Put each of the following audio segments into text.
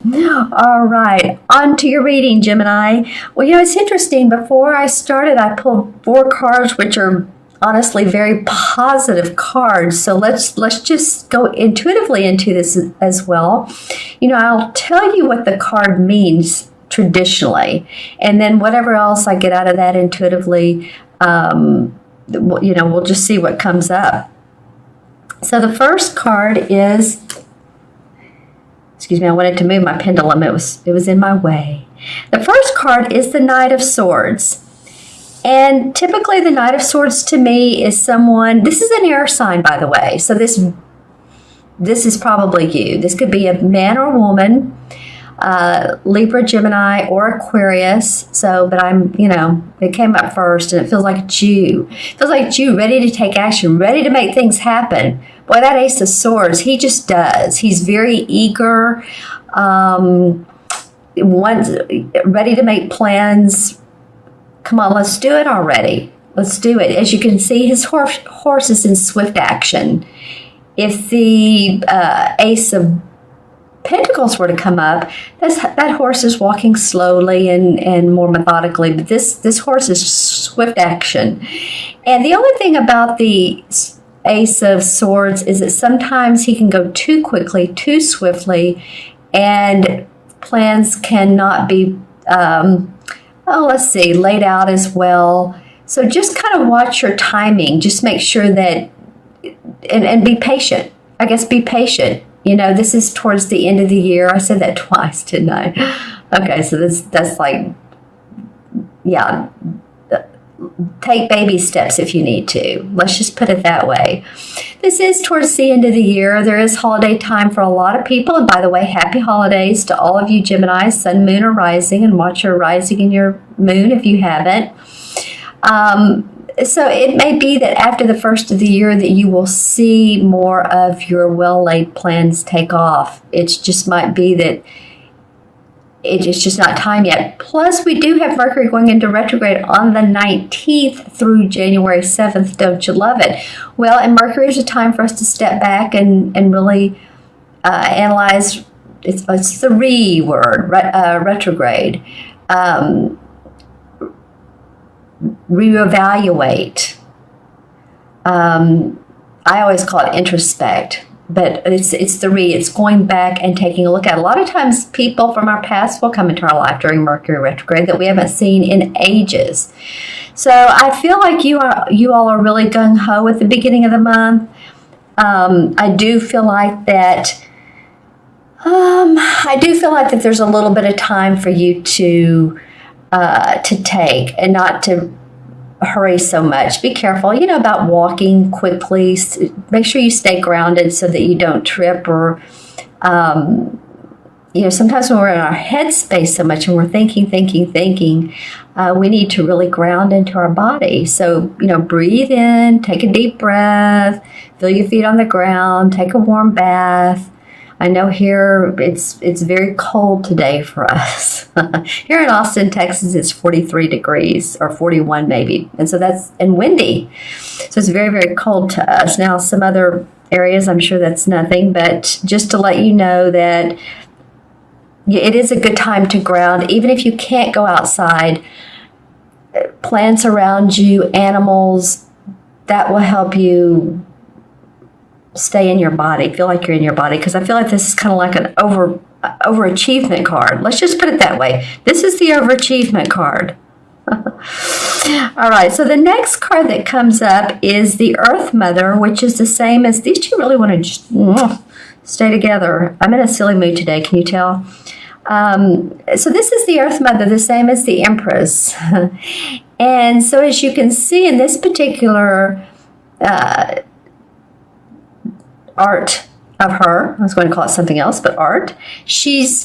All right, on to your reading, Gemini. Well, it's interesting. Before I started, I pulled 4 cards, which are honestly very positive cards. So let's just go intuitively into this as well. I'll tell you what the card means traditionally, and then whatever else I get out of that intuitively, we'll just see what comes up. So the first card is, excuse me, I wanted to move my pendulum. It was in my way. The first card is the Knight of Swords. And typically the Knight of Swords to me is someone, this is an air sign, by the way. So this is probably you. This could be a man or a woman, Libra, Gemini, or Aquarius. But it came up first, and it feels like a Jew. It feels like a Jew, ready to take action, ready to make things happen. Boy, that Ace of Swords, he just does. He's very eager, ready to make plans. Come on, let's do it already. Let's do it. As you can see, his horse is in swift action. If the Ace of Pentacles were to come up, that horse is walking slowly and more methodically, but this horse is swift action. And the only thing about the Ace of Swords is that sometimes he can go too quickly, too swiftly, and plans cannot be, laid out as well. So just kind of watch your timing. Just make sure that, and be patient. I guess be patient. This is towards the end of the year. I said that twice, didn't I? Okay, so that's like, yeah. Take baby steps if you need to. Let's just put it that way. This is towards the end of the year. There is holiday time for a lot of people. And by the way, happy holidays to all of you Gemini, sun, moon, or rising. And watch your rising and your moon if you haven't. So it may be that after the first of the year that you will see more of your well-laid plans take off. It just might be that it's just not time yet. Plus, we do have Mercury going into retrograde on the 19th through January 7th. Don't you love it? Well, and Mercury is a time for us to step back and really analyze. It's the re-word, retrograde. Reevaluate. I always call it introspect. But it's going back and taking a look at. A lot of times people from our past will come into our life during Mercury retrograde that we haven't seen in ages. So I feel like you all are really gung-ho at the beginning of the month. I do feel like that there's a little bit of time for you to take and not to hurry so much. Be careful, about walking quickly. Make sure you stay grounded so that you don't trip or, sometimes when we're in our head space so much and we're thinking, we need to really ground into our body. So, breathe in, take a deep breath, feel your feet on the ground, take a warm bath. I know here it's very cold today for us. Here in Austin, Texas, it's 43 degrees or 41 maybe. And so and windy. So it's very, very cold to us. Now, some other areas, I'm sure that's nothing, but just to let you know that it is a good time to ground. Even if you can't go outside, plants around you, animals, that will help you stay in your body, feel like you're in your body, because I feel like this is kind of like an overachievement card. Let's just put it that way. This is the overachievement card. All right, so the next card that comes up is the Earth Mother, which is the same as, these two really want to just stay together. I'm in a silly mood today, can you tell? So this is the Earth Mother, the same as the Empress. And so as you can see in this particular art of her, I was going to call it something else, but art,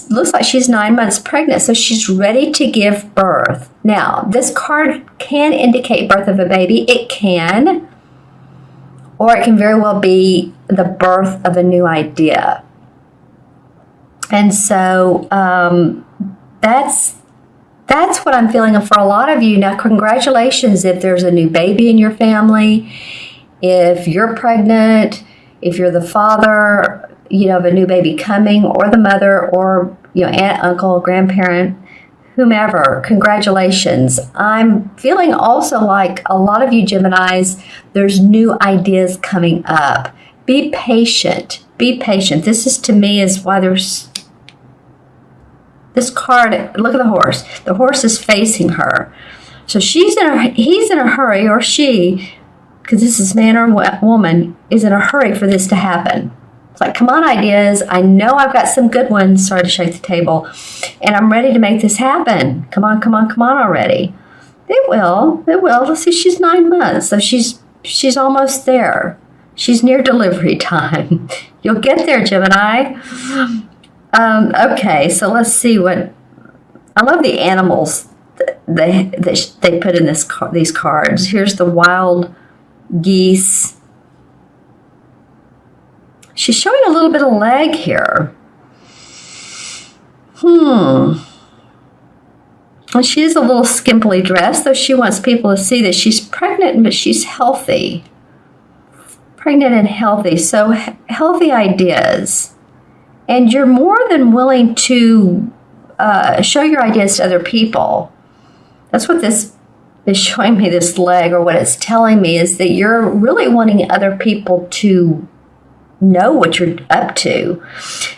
looks like she's 9 months pregnant, so she's ready to give birth. Now, this card can indicate birth of a baby. It can, or it can very well be the birth of a new idea. And so that's what I'm feeling for a lot of you. Now, congratulations if there's a new baby in your family, if you're pregnant, if you're the father, of a new baby coming, or the mother, or, aunt, uncle, grandparent, whomever, congratulations. I'm feeling also like a lot of you Geminis, there's new ideas coming up. Be patient. Be patient. This is, to me, is why there's this card. Look at the horse. The horse is facing her. So he's in a hurry, or she, because this is man or woman, is in a hurry for this to happen. It's like, come on, ideas. I know I've got some good ones. Sorry to shake the table. And I'm ready to make this happen. Come on, come on, come on already. It will. It will. Let's see, she's 9 months. So she's almost there. She's near delivery time. You'll get there, Gemini. Okay, so let's see what... I love the animals they put in these cards. Here's the wild geese. She's showing a little bit of leg here. And she is a little skimpily dressed, though she wants people to see that she's pregnant, but she's healthy. Pregnant and healthy. So healthy ideas. And you're more than willing to show your ideas to other people. That's what this is showing me, this leg, or what it's telling me, is that you're really wanting other people to know what you're up to.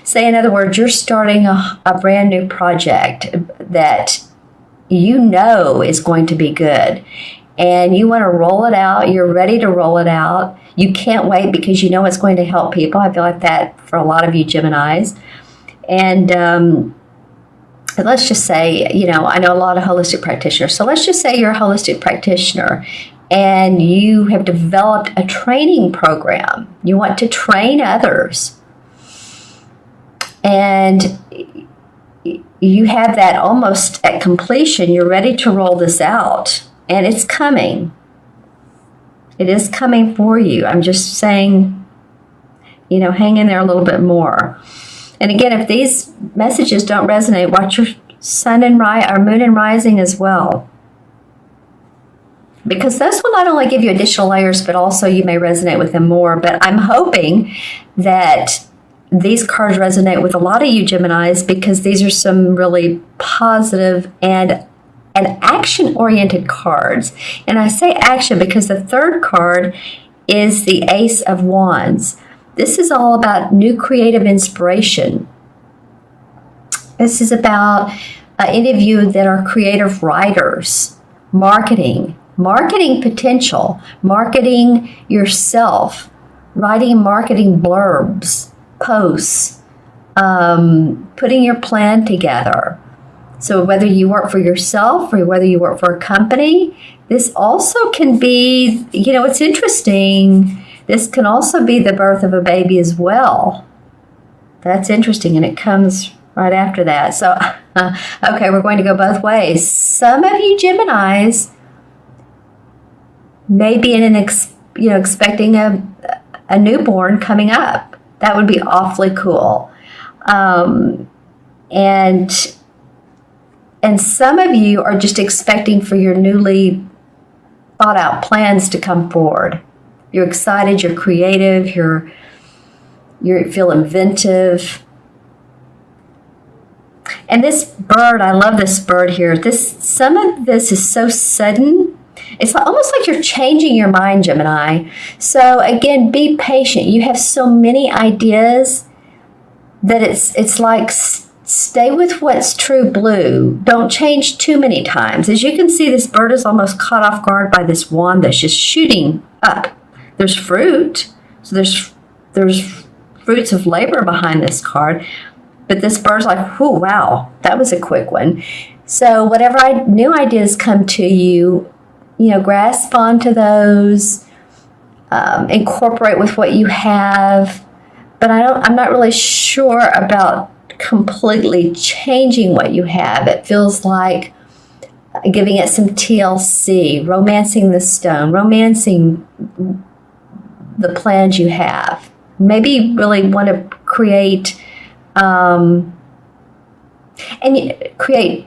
Say, in other words, you're starting a brand new project that you know is going to be good, and you want to roll it out. You're ready to roll it out. You can't wait because you know it's going to help people. I feel like that for a lot of you Geminis. And let's just say, I know a lot of holistic practitioners. So let's just say you're a holistic practitioner and you have developed a training program. You want to train others. And you have that almost at completion. You're ready to roll this out. And it's coming. It is coming for you. I'm just saying, hang in there a little bit more. And again, if these messages don't resonate, watch your sun and moon and rising as well. Because those will not only give you additional layers, but also you may resonate with them more. But I'm hoping that these cards resonate with a lot of you Geminis, because these are some really positive and action-oriented cards. And I say action because the third card is the Ace of Wands. This is all about new creative inspiration. This is about any of you that are creative writers, marketing potential, marketing yourself, writing marketing blurbs, posts, putting your plan together. So whether you work for yourself or whether you work for a company, this also can be, it's interesting. This can also be the birth of a baby as well. That's interesting, and it comes right after that. So, okay, we're going to go both ways. Some of you Geminis may be expecting a newborn coming up. That would be awfully cool. And some of you are just expecting for your newly thought out plans to come forward. You're excited, you're creative, you feel inventive. And this bird, I love this bird here. Some of this is so sudden. It's almost like you're changing your mind, Gemini. So again, be patient. You have so many ideas that it's like, stay with what's true blue. Don't change too many times. As you can see, this bird is almost caught off guard by this wand that's just shooting up. There's fruit. So there's fruits of labor behind this card. But this bird's like, oh, wow, that was a quick one. So whatever new ideas come to you, grasp onto those, incorporate with what you have. But I'm not really sure about completely changing what you have. It feels like giving it some TLC, romancing the stone, romancing the plans you have. Maybe you really want to create create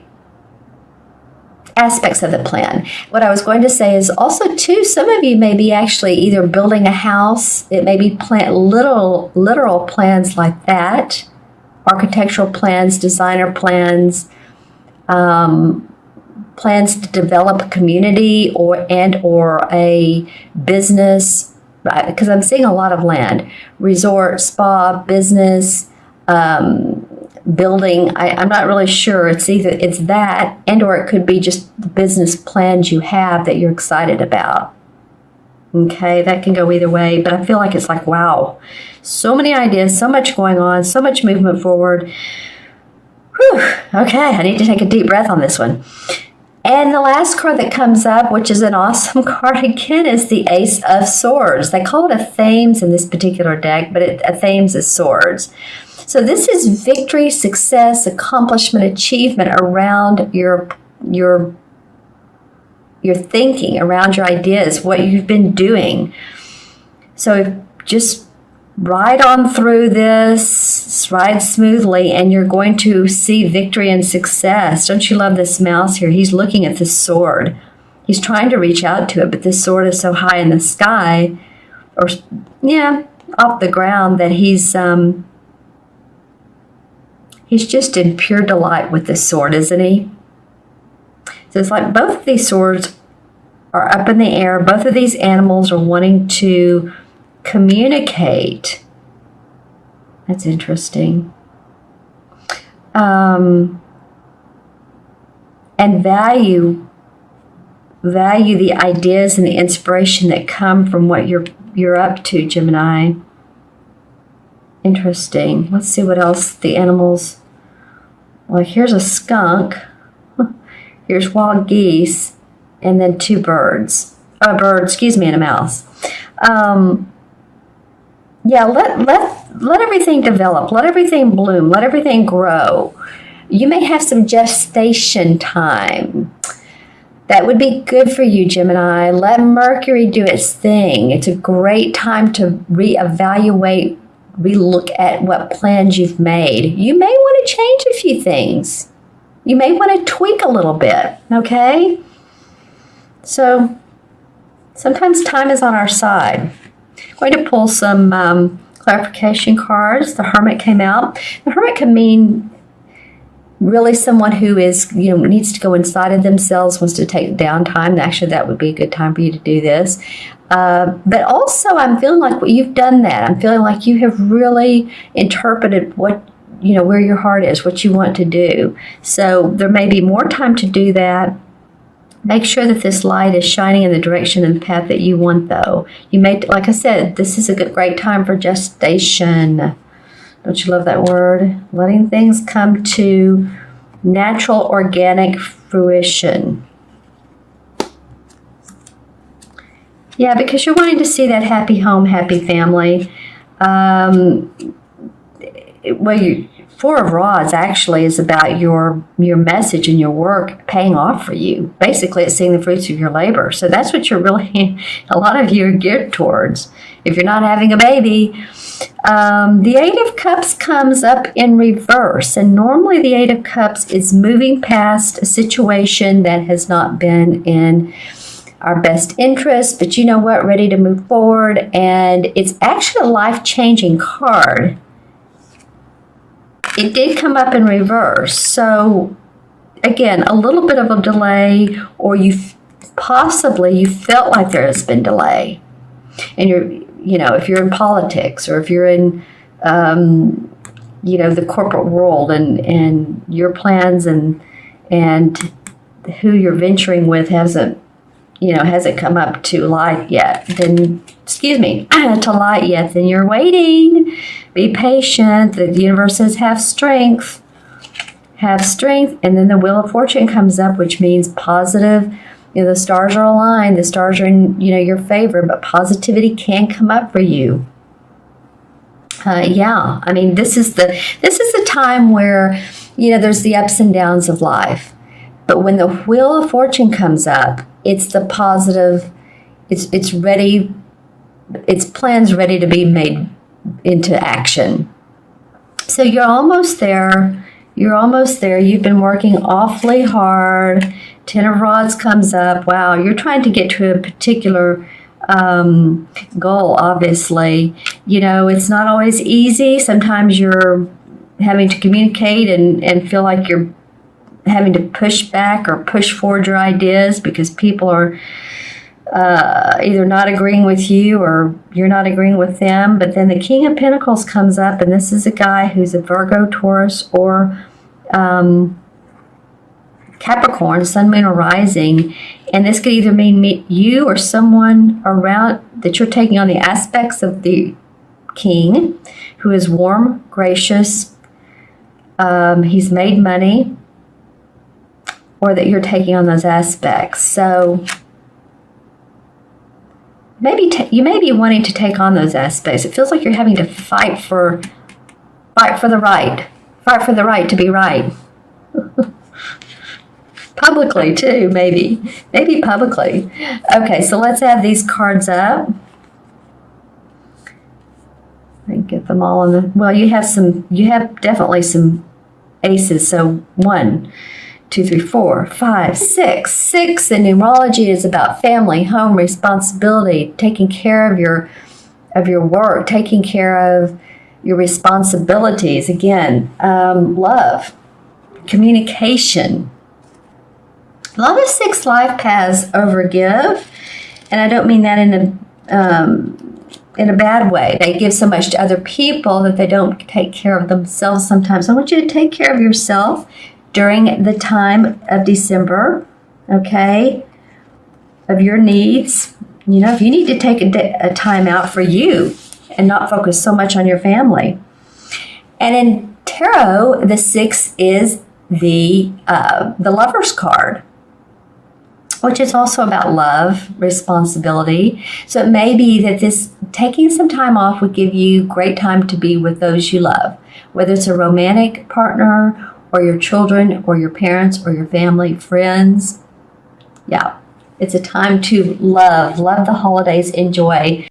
aspects of the plan. What I was going to say is also, too, some of you may be actually either building a house. It may be literal plans like that. architectural plans, designer plans, plans to develop a community or a business, because I'm seeing a lot of land, resort, spa, business, building. I'm not really sure. It's that, and or it could be just the business plans you have that you're excited about. Okay, that can go either way, but I feel like it's like, wow, so many ideas, so much going on, so much movement forward. Whew. Okay, I need to take a deep breath on this one. And the last card that comes up, which is an awesome card again, is the Ace of Swords. They call it a Thames in this particular deck, but a Thames is swords. So this is victory, success, accomplishment, achievement around your thinking, around your ideas, what you've been doing. So just ride on through this, ride smoothly, and you're going to see victory and success. Don't you love this mouse here? He's looking at this sword. He's trying to reach out to it, but this sword is so high in the sky, or off the ground, that he's just in pure delight with this sword, isn't he? So it's like both of these swords are up in the air. Both of these animals are wanting to communicate. That's interesting. And value the ideas and the inspiration that come from what you're up to, Gemini. Interesting. Let's see what else the animals. Well, here's a skunk. Here's wild geese, and then two birds. A bird, and a mouse. Let everything develop. Let everything bloom. Let everything grow. You may have some gestation time. That would be good for you, Gemini. Let Mercury do its thing. It's a great time to reevaluate, relook at what plans you've made. You may want to change a few things. You may want to tweak a little bit, okay? So sometimes time is on our side. I'm going to pull some clarification cards. The Hermit came out. The Hermit can mean really someone who is, needs to go inside of themselves, wants to take downtime. Actually, that would be a good time for you to do this. But also, I'm feeling like you've done that. I'm feeling like you have really interpreted what, where your heart is, what you want to do. So there may be more time to do that. Make sure that this light is shining in the direction and the path that you want, though. You may, like I said, this is a great time for gestation. Don't you love that word? Letting things come to natural, organic fruition. Yeah, because you're wanting to see that happy home, happy family. Four of Rods actually is about your message and your work paying off for you. Basically, it's seeing the fruits of your labor. So that's what you're really, a lot of you are geared towards. If you're not having a baby, the Eight of Cups comes up in reverse. And normally the Eight of Cups is moving past a situation that has not been in our best interest, but you know what, ready to move forward. And it's actually a life-changing card. It did come up in reverse. So again, a little bit of a delay, or you felt like there has been delay. And if you're in politics, or if you're in, the corporate world, and your plans and who you're venturing with hasn't come up to light yet, then, to light yet, then you're waiting. Be patient. The universe says have strength. And then the Wheel of Fortune comes up, which means positive. The stars are aligned. The stars are in, your favor, but positivity can come up for you. This is the time where, there's the ups and downs of life. But when the Wheel of Fortune comes up, it's the positive. It's ready. It's plans ready to be made into action. So you're almost there. You've been working awfully hard. Ten of Rods comes up. Wow, you're trying to get to a particular goal, obviously. It's not always easy. Sometimes you're having to communicate and feel like you're having to push back or push forward your ideas because people are either not agreeing with you or you're not agreeing with them. But then the King of Pentacles comes up, and this is a guy who's a Virgo, Taurus, or Capricorn, Sun, Moon, or Rising. And this could either mean you or someone around that you're taking on the aspects of the King, who is warm, gracious, he's made money, or that you're taking on those aspects. So maybe you may be wanting to take on those aspects. It feels like you're having to fight for the right to be right. Publicly too, maybe publicly. Okay, so let's have these cards up. I can get them all on the. Well, you have definitely some aces. So 1, 2, 3, 4, 5, 6. 6 in numerology is about family, home, responsibility, taking care of your work, taking care of your responsibilities. Again, love, communication. Love is 6 life paths over give, and I don't mean that in a bad way. They give so much to other people that they don't take care of themselves sometimes. I want you to take care of yourself during the time of December, okay, of your needs. You know, if you need to take a time out for you and not focus so much on your family. And in tarot, the 6 is the Lover's card, which is also about love, responsibility. So it may be that this taking some time off would give you great time to be with those you love, whether it's a romantic partner or your children or your parents or your family, friends. Yeah, it's a time to love the holidays, enjoy.